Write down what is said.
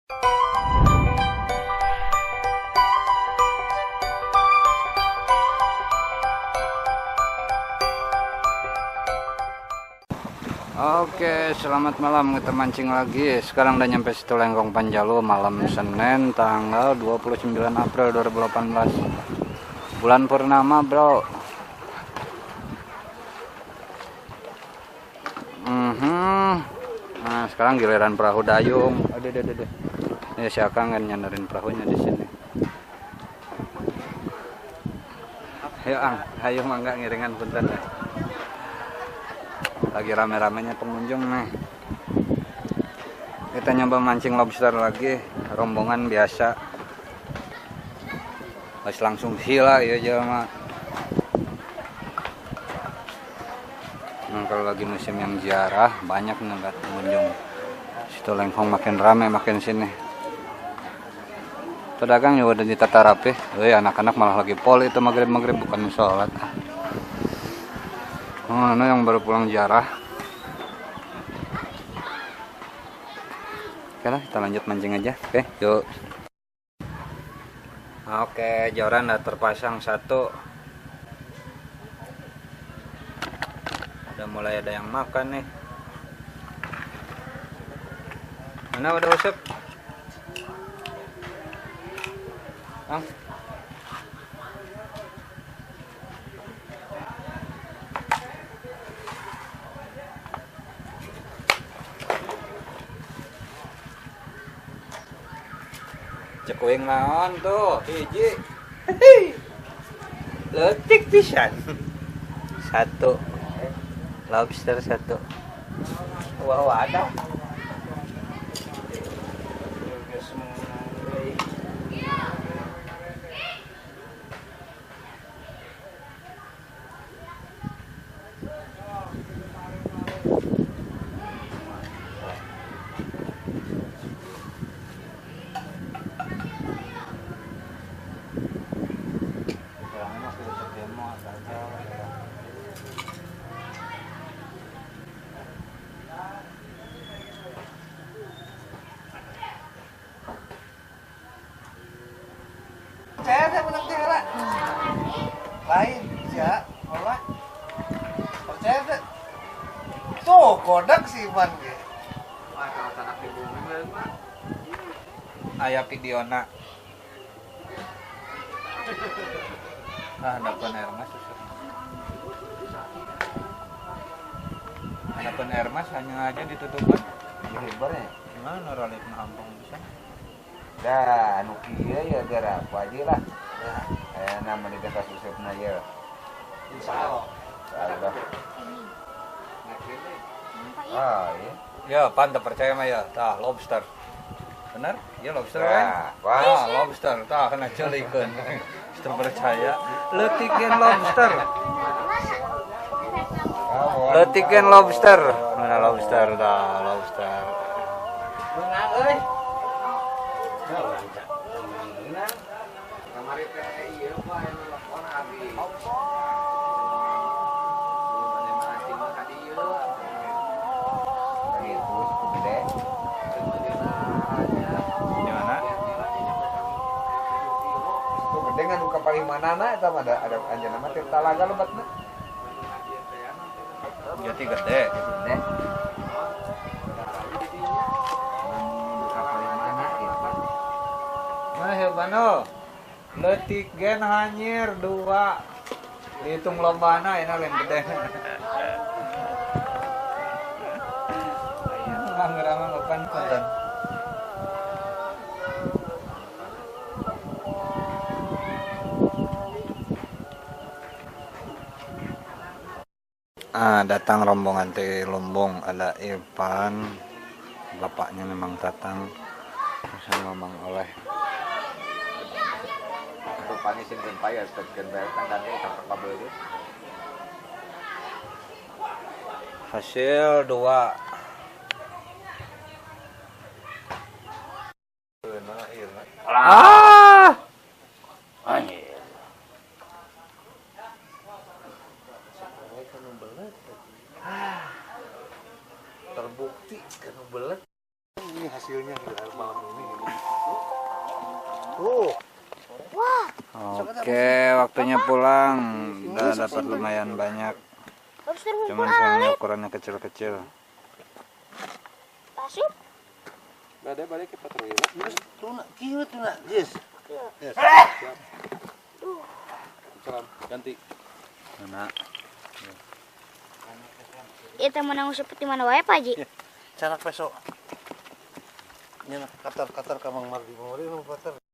Oke, selamat malam, kita mancing lagi. Sekarang udah nyampe situ Lengkong Panjalu, malam Senin tanggal 29 April 2018. Bulan purnama, bro. Nah, sekarang giliran perahu dayung. Aduh. Ini si Akang kan nyandarin perahunya di sini. Ayo, Ang. Ayo mangga ngiringan punten ya. Lagi rame-ramenya pengunjung nih. Kita nyoba mancing lobster lagi, rombongan biasa. Harus langsung hila ya jelema. Kalau lagi musim yang ziarah banyak nih pengunjung. Situ Lengkong makin rame makin sini. Pedagang juga udah ditata rapi. Anak-anak malah lagi pol itu maghrib bukan sholat. Ini yang baru pulang ziarah. Oke lah, kita lanjut mancing aja. Oke, yuk. Oke, joran udah terpasang satu. Udah mulai ada yang makan nih. Mana udah usap? Bang. Cekuing naon tuh, hiji. Letik pisan. Satu. Lobster satu. Wah, ada. Saya menang tihara. Lain, ya, olah. Percaya deh. Tuh, kodak sih Ivan ge. Aya videona. Hadapan air mas susah. Hadapan air mas hanya aja ditutupkan. Lebar ya. Gimana ralik nampung bisa? Dah, anu kieu ya gara apa aja lah. Nah, aya nama di desa susupna ya. Insyaallah. Insyaallah. Ah, iya. Ya, pantas percaya mah ya. Tah, lobster. Benar? Ya lobster kan? Wah, Ah, lobster. Tah, kena celikeun. Lobster percaya. Leutikeun lobster. Leutikeun lobster. Mana lobster? Tah, lobster. Menang euy. Kamari teh ieu mah anu telepon abi. Gimana? Tuh gede kan buka paling manana eta mah ada anjeunna mah teh talaga lebatna. Jati gede. Gede. Buka paling mana gitu. Mana hebano? Leutik gen hanyir 2. Dihitung lombana ini lain gede. Nganggerangan open konten. Datang rombongan dari Lumbung, ada Irfan, bapaknya memang datang sama Mang Oleh. Rupanya sih gempa ya, sebagian bayar kan dan itu tanpa kabel itu. Hasil 2. Anjir. Terbukti kan belet. Ini hasilnya di malam ini. Tuh. Wah, Oke, waktunya pulang. Udah dapat lumayan banyak. harus terkumpul Cuman sayangnya ukurannya kecil-kecil. pasir. Ada balik ke patroli. Terus tuna, kieu tuna, Jis. Yes. Salam, ganti. Mana? Itu menang seperti mana wae Pak Haji. Canak peso. Nya katar-katar ka Mang Mardi, Mang Mardi nu katar.